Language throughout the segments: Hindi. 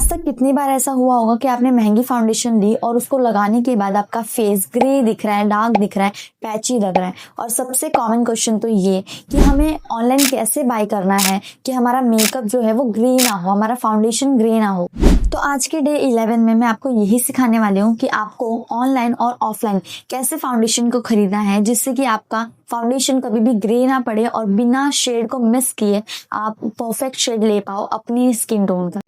आज तक कितनी बार ऐसा हुआ होगा कि आपने महंगी फाउंडेशन ली और उसको लगाने के बाद आपका फेस ग्रे दिख रहा है, डार्क दिख रहा है, पैची लग रहा है। और सबसे कॉमन क्वेश्चन तो ये कि हमें ऑनलाइन कैसे बाय करना है कि हमारा मेकअप जो है वो ग्रे ना हो, हमारा फाउंडेशन ग्रे ना हो। तो आज के डे 11 में मैं आपको यही सिखाने वाली हूँ कि आपको ऑनलाइन और ऑफलाइन कैसे फाउंडेशन को खरीदना है जिससे कि आपका फाउंडेशन कभी भी ग्रे ना पड़े और बिना शेड को मिस किए आप परफेक्ट शेड ले पाओ अपनी स्किन टोन का।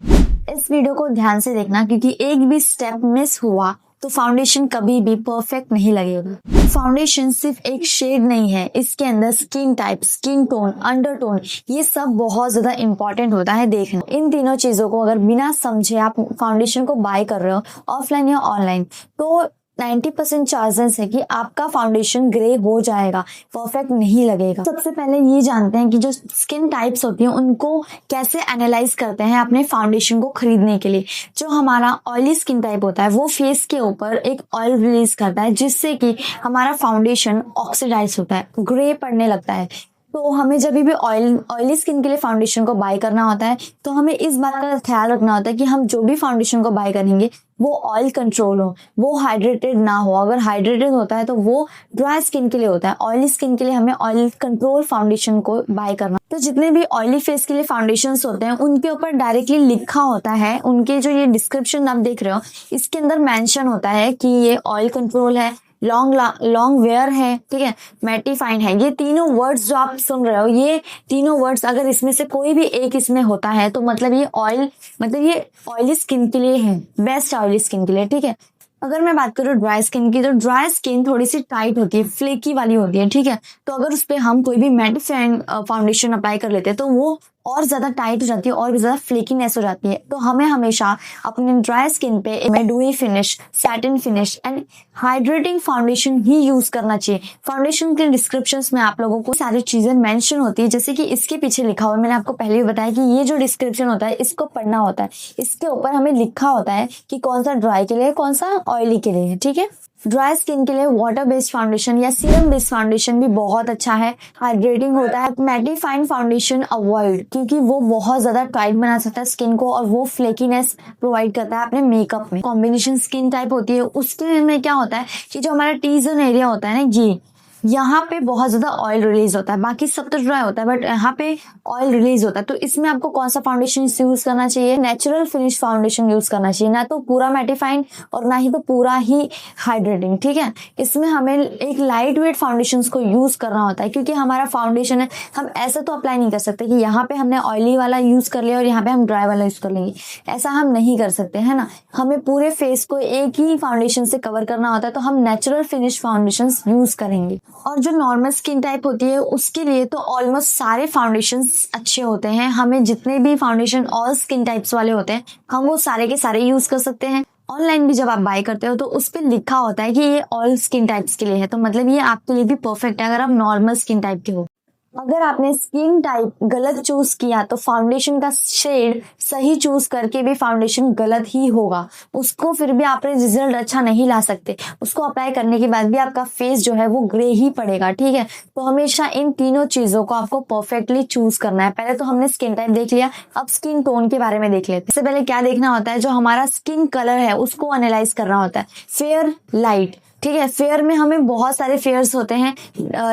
इस वीडियो को ध्यान से देखना क्योंकि एक भी स्टेप मिस हुआ तो फाउंडेशन कभी भी परफेक्ट नहीं लगेगा। फाउंडेशन सिर्फ एक शेड नहीं है, इसके अंदर skin type, skin tone, undertone, ये सब बहुत ज्यादा इंपॉर्टेंट होता है देखना। इन तीनों चीजों को अगर बिना समझे आप फाउंडेशन को बाय कर रहे हो ऑफलाइन या ऑनलाइन तो 90% चांसेस है कि आपका फाउंडेशन ग्रे हो जाएगा, परफेक्ट नहीं लगेगा। सबसे पहले ये जानते हैं कि जो स्किन टाइप्स होती हैं उनको कैसे एनालाइज करते हैं अपने फाउंडेशन को खरीदने के लिए। जो हमारा ऑयली स्किन टाइप होता है वो फेस के ऊपर एक ऑयल रिलीज करता है जिससे कि हमारा फाउंडेशन ऑक्सीडाइज होता है, ग्रे पड़ने लगता है। तो हमें जब भी ऑयली स्किन के लिए फाउंडेशन को बाय करना होता है तो हमें इस बात का ख्याल रखना होता है कि हम जो भी फाउंडेशन को बाय करेंगे वो ऑयल कंट्रोल हो, वो हाइड्रेटेड ना हो। अगर हाइड्रेटेड होता है तो वो ड्राई स्किन के लिए होता है, ऑयली स्किन के लिए हमें ऑयल कंट्रोल फाउंडेशन को बाय करना। तो जितने भी ऑयली फेस के लिए फाउंडेशंस होते हैं उनके ऊपर डायरेक्टली लिखा होता है, उनके जो ये डिस्क्रिप्शन आप देख रहे हो इसके अंदर मेंशन होता है कि ये ऑयल कंट्रोल है, लॉन्ग वेयर है, ठीक है, मैटिफाइन है। ये तीनों वर्ड्स जो आप सुन रहे हो, ये तीनों वर्ड्स अगर इसमें से कोई भी एक इसमें होता है तो मतलब ये ऑयली स्किन के लिए है, बेस्ट ऑयली स्किन के लिए, ठीक है। अगर मैं बात करूँ ड्राई स्किन की तो ड्राई स्किन थोड़ी सी टाइट होती है, फ्लेकी वाली होती है, ठीक है। तो अगर उस पर हम कोई भी मैटिफाइंग फाउंडेशन अप्लाई कर लेते हैं तो वो और ज्यादा टाइट हो जाती है और भी ज्यादा फ्लेकीनेस हो जाती है। तो हमें हमेशा अपने ड्राई स्किन पे dewy finish, satin finish and hydrating foundation he use करना चाहिए। फाउंडेशन के डिस्क्रिप्शंस में आप लोगों को सारी चीजें मेंशन होती है, जैसे कि इसके पीछे लिखा हुआ है। मैंने आपको पहले भी बताया कि ये जो डिस्क्रिप्शन होता है इसको पढ़ना होता है, इसके ऊपर हमें लिखा होता है कि कौन सा ड्राई के लिए, कौन सा ऑयली के लिए है, ठीक है। ड्राई स्किन के लिए वाटर बेस्ड फाउंडेशन या सीरम बेस्ड फाउंडेशन भी बहुत अच्छा है, हाइड्रेटिंग होता है। मैटिफाइंग फाउंडेशन अवॉइड क्योंकि वो बहुत ज्यादा टाइट बना सकता है स्किन को और वो फ्लेकीनेस प्रोवाइड करता है अपने मेकअप में। कॉम्बिनेशन स्किन टाइप होती है उसके में क्या होता है कि जो हमारा टी जोन एरिया होता है ना, यहाँ पे बहुत ज्यादा ऑयल रिलीज होता है, बाकी सब तो ड्राई होता है बट यहाँ पे ऑयल रिलीज होता है। तो इसमें आपको कौन सा फाउंडेशन यूज करना चाहिए? नेचुरल फिनिश फाउंडेशन यूज करना चाहिए, ना तो पूरा मैटिफाइंग और ना ही तो पूरा ही हाइड्रेटिंग, ठीक है। इसमें हमें एक लाइट वेट फाउंडेशन को यूज करना होता है क्योंकि हमारा फाउंडेशन है, हम ऐसा तो अप्लाई नहीं कर सकते कि यहाँ पे हमने ऑयली वाला यूज कर लिया और यहाँ पे हम ड्राई वाला यूज कर लेंगे, ऐसा हम नहीं कर सकते, है ना। हमें पूरे फेस को एक ही फाउंडेशन से कवर करना होता है तो हम नेचुरल फिनिश फाउंडेशन यूज करेंगे। और जो नॉर्मल स्किन टाइप होती है उसके लिए तो ऑलमोस्ट सारे फाउंडेशंस अच्छे होते हैं। हमें जितने भी फाउंडेशन ऑल स्किन टाइप्स वाले होते हैं हम वो सारे के सारे यूज कर सकते हैं। ऑनलाइन भी जब आप बाय करते हो तो उस पर लिखा होता है कि ये ऑल स्किन टाइप्स के लिए है, तो मतलब ये आपके लिए भी परफेक्ट है अगर आप नॉर्मल स्किन टाइप के हो। अगर आपने स्किन टाइप गलत चूज किया तो फाउंडेशन का शेड सही चूज करके भी फाउंडेशन गलत ही होगा, उसको फिर भी आपने रिजल्ट अच्छा नहीं ला सकते। उसको अप्लाई करने के बाद भी आपका फेस जो है वो ग्रे ही पड़ेगा, ठीक है। तो हमेशा इन तीनों चीजों को आपको परफेक्टली चूज करना है। पहले तो हमने स्किन टाइप देख लिया, अब स्किन टोन के बारे में देख लेते हैं। इससे पहले क्या देखना होता है, जो हमारा स्किन कलर है उसको एनालाइज करना होता है। फेयर, लाइट, ठीक है। फेयर में हमें बहुत सारे फेयर्स होते हैं,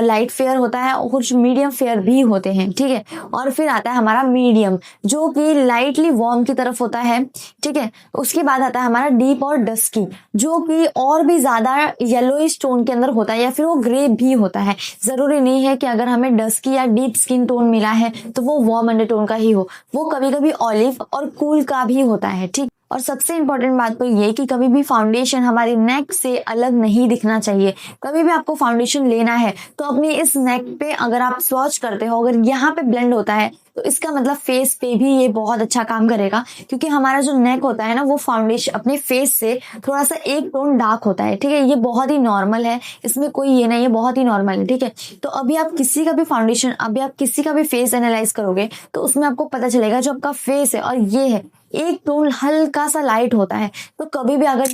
लाइट फेयर होता है और कुछ मीडियम फेयर भी होते हैं, ठीक है। और फिर आता है हमारा मीडियम जो कि लाइटली वार्म की तरफ होता है, ठीक है। उसके बाद आता है हमारा डीप और डस्की जो कि और भी ज्यादा येलोइश टोन के अंदर होता है या फिर वो ग्रे भी होता है। जरूरी नहीं है कि अगर हमें डस्की या डीप स्किन टोन मिला है तो वो वार्म अंडरटोन का ही हो, वो कभी कभी ऑलिव और कूल का भी होता है, ठीक। और सबसे इम्पोर्टेंट बात तो ये कि कभी भी फाउंडेशन हमारी नेक से अलग नहीं दिखना चाहिए। कभी भी आपको फाउंडेशन लेना है तो अपनी इस नेक पे अगर आप स्वॉच करते हो, अगर यहाँ पे ब्लेंड होता है तो इसका मतलब फेस पे भी ये बहुत अच्छा काम करेगा क्योंकि हमारा जो नेक होता है ना वो फाउंडेशन अपने फेस से थोड़ा सा एक टोन डार्क होता है, ठीक है। ये बहुत ही नॉर्मल है, इसमें कोई ये नहीं है, बहुत ही नॉर्मल है, ठीक है। तो अभी आप किसी का भी फेस एनालाइज करोगे तो उसमें आपको पता चलेगा जो आपका फेस है और ये है एक टोन हल्का सा लाइट होता है। तो कभी भी अगर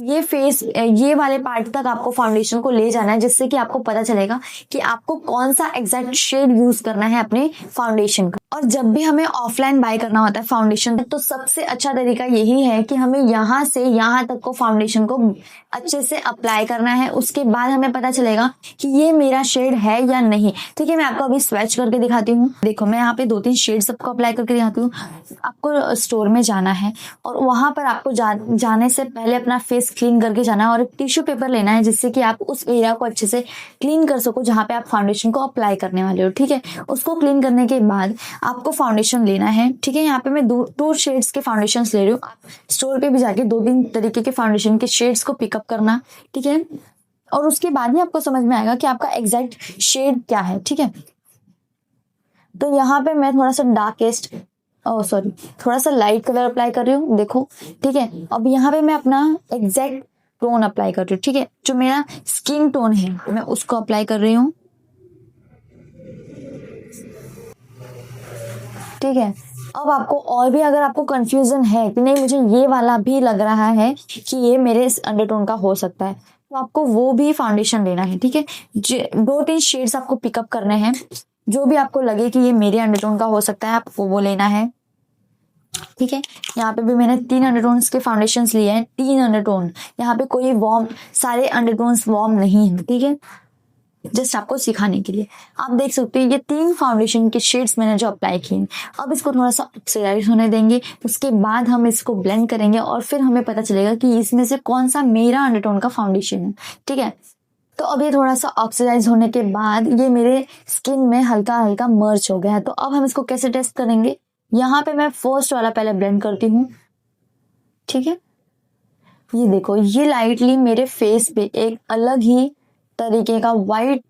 ये वाले पार्ट तक आपको फाउंडेशन को ले जाना है जिससे कि आपको पता चलेगा कि आपको कौन सा एग्जैक्ट शेड यूज करना है अपने फाउंडेशन का। और जब भी हमें ऑफलाइन बाय करना होता है फाउंडेशन, तो सबसे अच्छा तरीका यही है कि हमें यहाँ से यहाँ तक को फाउंडेशन को अच्छे से अप्लाई करना है। उसके बाद हमें पता चलेगा कि ये मेरा शेड है या नहीं। ठीक है, मैं आपको अभी स्वेच करके दिखाती हूँ। देखो, मैं यहाँ पे 2-3 शेड सबको अप्लाई करके दिखाती हूँ। आपको स्टोर में जाना है और वहां पर आपको जाने से पहले अपना फेस क्लीन करके जाना है और एक टिश्यू पेपर लेना है, जिससे कि आप उस एरिया को अच्छे से क्लीन कर सको जहाँ पे आप फाउंडेशन को अप्लाई करने वाले हो। ठीक है, उसको क्लीन करने के बाद आपको फाउंडेशन लेना है। ठीक है, यहाँ पे मैं दो शेड्स के फाउंडेशन ले रही हूँ। आप स्टोर पे भी जाके 2-3 तरीके के फाउंडेशन के शेड्स को पिकअप करना। ठीक है, और उसके बाद ही आपको समझ में आएगा कि आपका एग्जैक्ट शेड क्या है। ठीक है, तो यहाँ पे मैं थोड़ा सा डार्केस्ट थोड़ा सा लाइट कलर अप्लाई कर रही हूँ। देखो, ठीक है, अब यहाँ पे मैं अपना एग्जैक्ट टोन अप्लाई कर रही हूँ। ठीक है, जो मेरा स्किन टोन है मैं उसको अप्लाई कर रही हूँ। ठीक है, अब आपको और भी अगर आपको कंफ्यूजन है कि नहीं मुझे ये वाला भी लग रहा है कि ये मेरे अंडरटोन का हो सकता है, तो आपको वो भी फाउंडेशन लेना है। ठीक है, 2-3 शेड्स आपको पिकअप करने हैं, जो भी आपको लगे कि ये मेरे अंडरटोन का हो सकता है आपको वो लेना है। ठीक है, यहाँ पे भी मैंने 3 अंडरटोन्स के फाउंडेशंस लिए हैं। 3 अंडरटोन, यहाँ पे कोई वार्म, सारे अंडरटोन्स वार्म नहीं है। ठीक है, जस्ट आपको सिखाने के लिए। आप देख सकते हैं ये 3 फाउंडेशन के शेड्स मैंने जो अप्लाई किए। अब इसको थोड़ा सा ऑक्सीडाइज होने देंगे, उसके बाद हम इसको ब्लेंड करेंगे और फिर हमें पता चलेगा कि इसमें से कौन सा मेरा अंडरटोन का फाउंडेशन है। ठीक है, तो अब ये थोड़ा सा ऑक्सीडाइज होने के बाद ये मेरे स्किन में हल्का हल्का मर्ज हो गया है। तो अब हम इसको कैसे टेस्ट करेंगे, यहाँ पे मैं फर्स्ट वाला पहले ब्लेंड करती हूँ। ठीक है, ये देखो, ये लाइटली मेरे फेस पे एक अलग ही तरीके का वाइट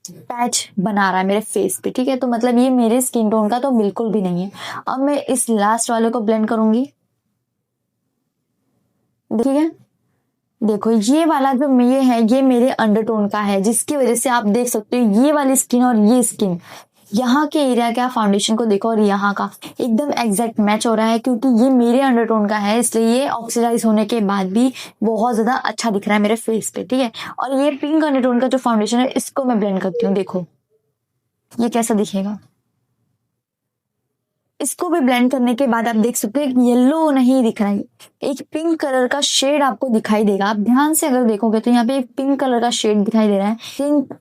पैच बना रहा है मेरे फेस पे। ठीक है, तो मतलब ये मेरे स्किन टोन का तो बिल्कुल भी नहीं है। अब मैं इस लास्ट वाले को ब्लेंड करूंगी। ठीक है, देखो, ये वाला जो ये है ये मेरे अंडरटोन का है, जिसकी वजह से आप देख सकते हो ये वाली स्किन और ये स्किन, यहाँ के एरिया का फाउंडेशन को देखो और यहाँ का एकदम एग्जैक्ट मैच हो रहा है, क्योंकि ये मेरे अंडरटोन का है, इसलिए ये ऑक्सीडाइज होने के बाद भी बहुत ज्यादा अच्छा दिख रहा है मेरे फेस पे। ठीक है, और ये पिंक अंडरटोन का जो फाउंडेशन है इसको मैं ब्लेंड करती हूँ। देखो ये कैसा दिखेगा। इसको भी ब्लेंड करने के बाद आप देख सकते हो येलो नहीं दिख रहा है, एक पिंक कलर का शेड आपको दिखाई देगा। आप ध्यान से अगर देखोगे तो यहाँ पे एक पिंक कलर का शेड दिखाई दे रहा है।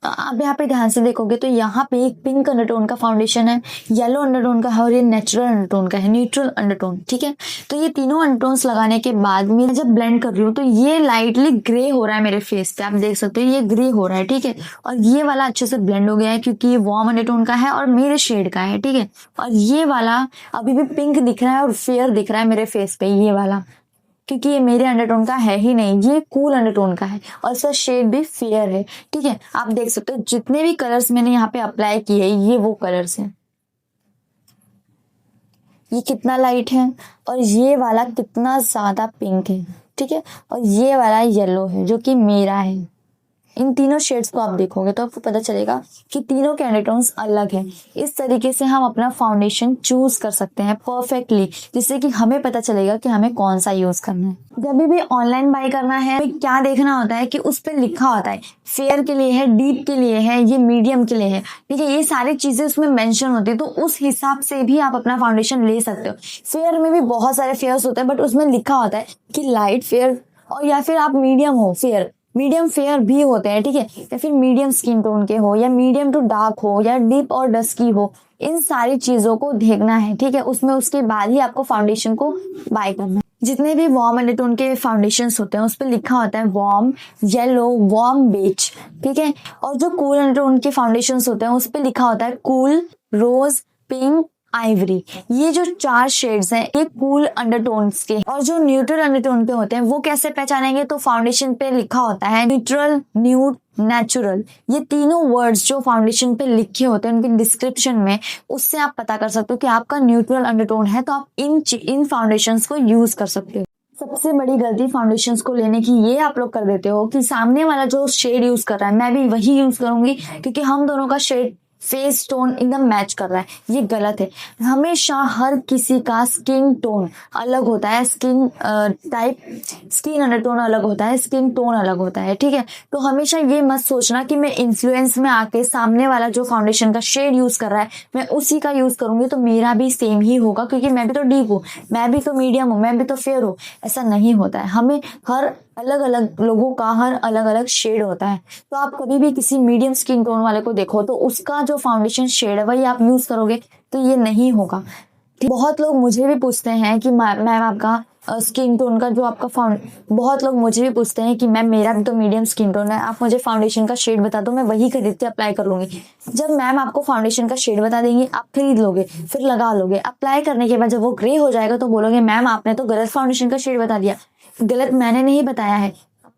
आप यहाँ पे ध्यान से देखोगे तो यहाँ पे एक पिंक अंडरटोन का फाउंडेशन है, येलो अंडरटोन का है और ये नेचुरल अंडरटोन का है, न्यूट्रल अंडरटोन। ठीक है, तो ये तीनों अंडरटोन्स लगाने के बाद मैं जब ब्लेंड कर रही हूँ तो ये लाइटली ग्रे हो रहा है मेरे फेस पे। आप देख सकते हो ये ग्रे हो रहा है। ठीक है, और ये वाला अच्छे से ब्लेंड हो गया है क्योंकि ये वार्म अंडरटोन का है और मेरे शेड का है। ठीक है, और ये वाला अभी भी पिंक दिख रहा है और फेयर दिख रहा है मेरे फेस पे, ये वाला, क्योंकि ये मेरे अंडरटोन का है ही नहीं, ये कूल अंडरटोन का है और इसका शेड भी फेयर है। ठीक है, आप देख सकते हो जितने भी कलर्स मैंने यहाँ पे अप्लाई किए ये वो कलर्स हैं। ये कितना लाइट है और ये वाला कितना ज्यादा पिंक है। ठीक है, और ये वाला येलो है जो कि मेरा है। इन तीनों शेड्स को आप देखोगे तो आपको पता चलेगा कि तीनों के अंडरटोन्स अलग हैं। इस तरीके से हम अपना फाउंडेशन चूज कर सकते हैं परफेक्टली, जिससे कि हमें पता चलेगा कि हमें कौन सा यूज करना है। जब भी ऑनलाइन बाय करना है तो क्या देखना होता है कि उस पर लिखा होता है फेयर के लिए है, डीप के लिए है, ये मीडियम के लिए है। ठीक है, ये सारी चीजें उसमें मेंशन होती है, तो उस हिसाब से भी आप अपना फाउंडेशन ले सकते हो। फेयर में भी बहुत सारे फेयर्स होते हैं, बट उसमें लिखा होता है कि लाइट फेयर, और या फिर आप मीडियम हो फेयर, मीडियम फेयर भी होते हैं। ठीक है, या फिर मीडियम स्किन टोन के हो, या मीडियम टू डार्क हो, या डीप और डस्की हो, इन सारी चीजों को देखना है। ठीक है, उसमें उसके बाद ही आपको फाउंडेशन को बाय करना है। जितने भी वार्म अंडरटोन के फाउंडेशंस होते हैं उस पर लिखा होता है वार्म येलो, वार्म बेज। ठीक है, और जो कूल अंडरटोन के फाउंडेशंस होते हैं उस पर लिखा होता है कूल, रोज, पिंक, आइवरी। ये जो 4 शेड्स हैं ये कूल अंडरटोन्स के, और जो न्यूट्रल अंडरटोन के होते हैं वो कैसे पहचानेंगे, तो फाउंडेशन पे लिखा होता है न्यूट्रल, न्यूड, नेचुरल। ये तीनों वर्ड्स जो फाउंडेशन पे लिखे होते हैं उनके डिस्क्रिप्शन में, उससे आप पता कर सकते हो कि आपका न्यूट्रल अंडरटोन है, तो आप इन फाउंडेशंस को यूज कर सकते हो। सबसे बड़ी गलती फाउंडेशंस को लेने की ये आप लोग कर देते हो कि सामने वाला जो शेड यूज कर रहा है मैं भी वही यूज करूंगी, क्योंकि हम दोनों का शेड फेस टोन एकदम मैच कर रहा है, ये गलत है। हमेशा हर किसी का स्किन टोन अलग होता है, स्किन टाइप, स्किन अंडरटोन अलग होता है, स्किन टोन अलग होता है, ठीक है। तो हमेशा ये मत सोचना कि मैं इन्फ्लुएंस में आके सामने वाला जो फाउंडेशन का शेड यूज कर रहा है मैं उसी का यूज करूंगी तो मेरा भी सेम ही होगा, क्योंकि मैं भी तो डीप हूँ, मैं भी तो मीडियम हूँ, मैं भी तो फेयर हूँ। ऐसा नहीं होता है। हमें हर अलग अलग लोगों का हर अलग अलग शेड होता है। तो आप कभी भी किसी मीडियम स्किन टोन वाले को देखो तो उसका जो फाउंडेशन शेड है वही आप यूज करोगे तो ये नहीं होगा। बहुत लोग मुझे भी पूछते हैं कि मैम आपका स्किन टोन का जो आपका बहुत लोग मुझे भी पूछते हैं कि मैम मेरा भी तो मीडियम स्किन टोन है, आप मुझे फाउंडेशन का शेड बता दो, मैं वही खरीद के अप्लाई कर लूंगी। जब मैम आपको फाउंडेशन का शेड बता देंगी आप खरीद लोगे, फिर लगा लोगे, अप्लाई करने के बाद जब वो ग्रे हो जाएगा तो बोलोगे मैम आपने तो गलत फाउंडेशन का शेड बता दिया। गलत मैंने नहीं बताया है,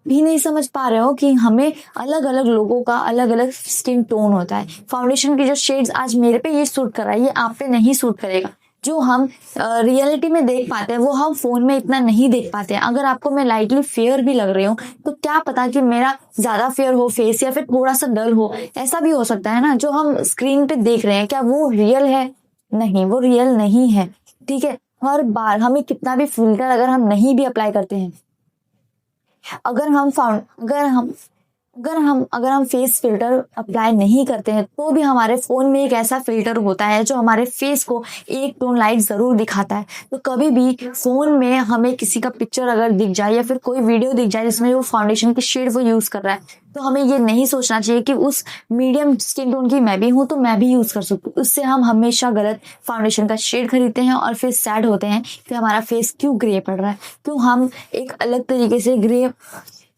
भी नहीं समझ पा रहे हो कि हमें अलग अलग लोगों का अलग अलग स्किन टोन होता है। फाउंडेशन की जो शेड्स आज मेरे पे ये सूट कर रहा है ये आप पे नहीं सूट करेगा। जो हम रियलिटी में देख पाते हैं वो हम फोन में इतना नहीं देख पाते हैं। अगर आपको मैं लाइटली फेयर भी लग रही हूँ तो क्या पता कि मेरा ज्यादा फेयर हो फेस या फिर थोड़ा सा डल हो, ऐसा भी हो सकता है ना। जो हम स्क्रीन पे देख रहे हैं क्या वो रियल है? नहीं, वो रियल नहीं है, ठीक है। हर बार हमें कितना भी फिल्टर अगर हम नहीं भी अप्लाई करते हैं, अगर हम फेस फिल्टर अप्लाई नहीं करते हैं तो भी हमारे फोन में एक ऐसा फिल्टर होता है जो हमारे फेस को एक टोन लाइट जरूर दिखाता है। तो कभी भी फोन में हमें किसी का पिक्चर अगर दिख जाए या फिर कोई वीडियो दिख जाए जिसमें वो फाउंडेशन की शेड वो यूज कर रहा है तो हमें ये नहीं सोचना चाहिए कि उस मीडियम स्किन टोन की मैं भी हूं तो मैं भी यूज कर सकती हूँ। उससे हम हमेशा गलत फाउंडेशन का शेड खरीदते हैं और फिर सैड होते हैं कि हमारा फेस क्यों ग्रे पड़ रहा है, क्यों हम एक अलग तरीके से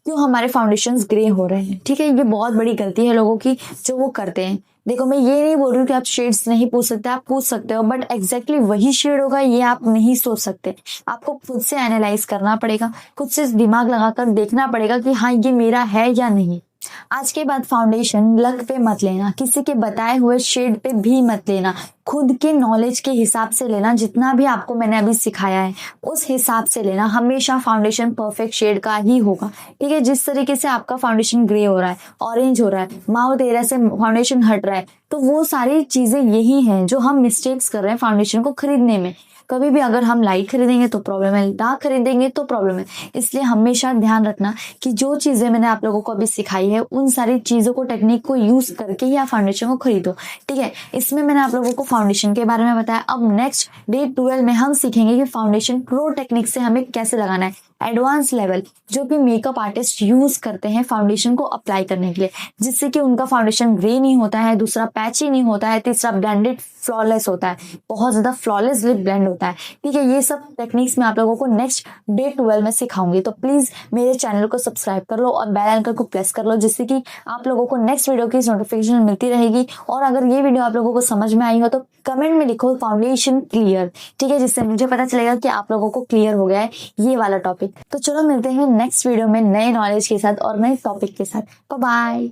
क्यों हमारे फाउंडेशंस ग्रे हो रहे हैं, ठीक है। ये बहुत बड़ी गलती है लोगों की जो वो करते हैं। देखो मैं ये नहीं बोल रही हूँ कि आप शेड्स नहीं पूछ सकते, आप पूछ सकते हो, बट एग्जैक्टली वही शेड होगा ये आप नहीं सोच सकते। आपको खुद से एनालाइज करना पड़ेगा, खुद से दिमाग लगाकर देखना पड़ेगा कि हाँ ये मेरा है या नहीं। आज के बाद फाउंडेशन लक पे मत लेना, किसी के बताए हुए शेड पे भी मत लेना, खुद के नॉलेज के हिसाब से लेना। जितना भी आपको मैंने अभी सिखाया है उस हिसाब से लेना। हमेशा फाउंडेशन परफेक्ट शेड का ही होगा, ठीक है। जिस तरीके से आपका फाउंडेशन ग्रे हो रहा है, ऑरेंज हो रहा है, माउथ एरिया से फाउंडेशन हट रहा है, तो वो सारी चीजें यही हैं जो हम मिस्टेक्स कर रहे हैं फाउंडेशन को खरीदने में। कभी भी अगर हम लाइट खरीदेंगे तो प्रॉब्लम है, डार्क खरीदेंगे तो प्रॉब्लम है। इसलिए हमेशा ध्यान रखना कि जो चीजें मैंने आप लोगों को अभी सिखाई है उन सारी चीजों को, टेक्निक को यूज करके ही आप फाउंडेशन को खरीदो, ठीक है। इसमें मैंने आप लोगों को फाउंडेशन के बारे में बताया। अब नेक्स्ट डे 12 में हम सीखेंगे कि फाउंडेशन प्रो टेक्निक से हमें कैसे लगाना है, एडवांस लेवल जो भी मेकअप आर्टिस्ट यूज करते हैं फाउंडेशन को अप्लाई करने के लिए, जिससे कि उनका फाउंडेशन ग्रे नहीं होता है, दूसरा पैची नहीं होता है, तीसरा ब्लेंडेड फ्लॉलेस होता है, बहुत ज्यादा फ्लॉलेसली ब्लेंड होता है, ठीक है। ये सब टेक्निक्स मैं आप लोगों को नेक्स्ट डे 12 में सिखाऊंगी। तो प्लीज मेरे चैनल को सब्सक्राइब कर लो और बेल आइकन को प्रेस कर लो, जिससे कि आप लोगों को नेक्स्ट वीडियो की नोटिफिकेशन मिलती रहेगी। और अगर ये वीडियो आप लोगों को समझ में आई हो तो कमेंट में लिखो फाउंडेशन क्लियर, ठीक है, जिससे मुझे पता चलेगा कि आप लोगों को क्लियर हो गया है ये वाला टॉपिक। तो चलो मिलते हैं नेक्स्ट वीडियो में नए नॉलेज के साथ और नए टॉपिक के साथ। Bye bye.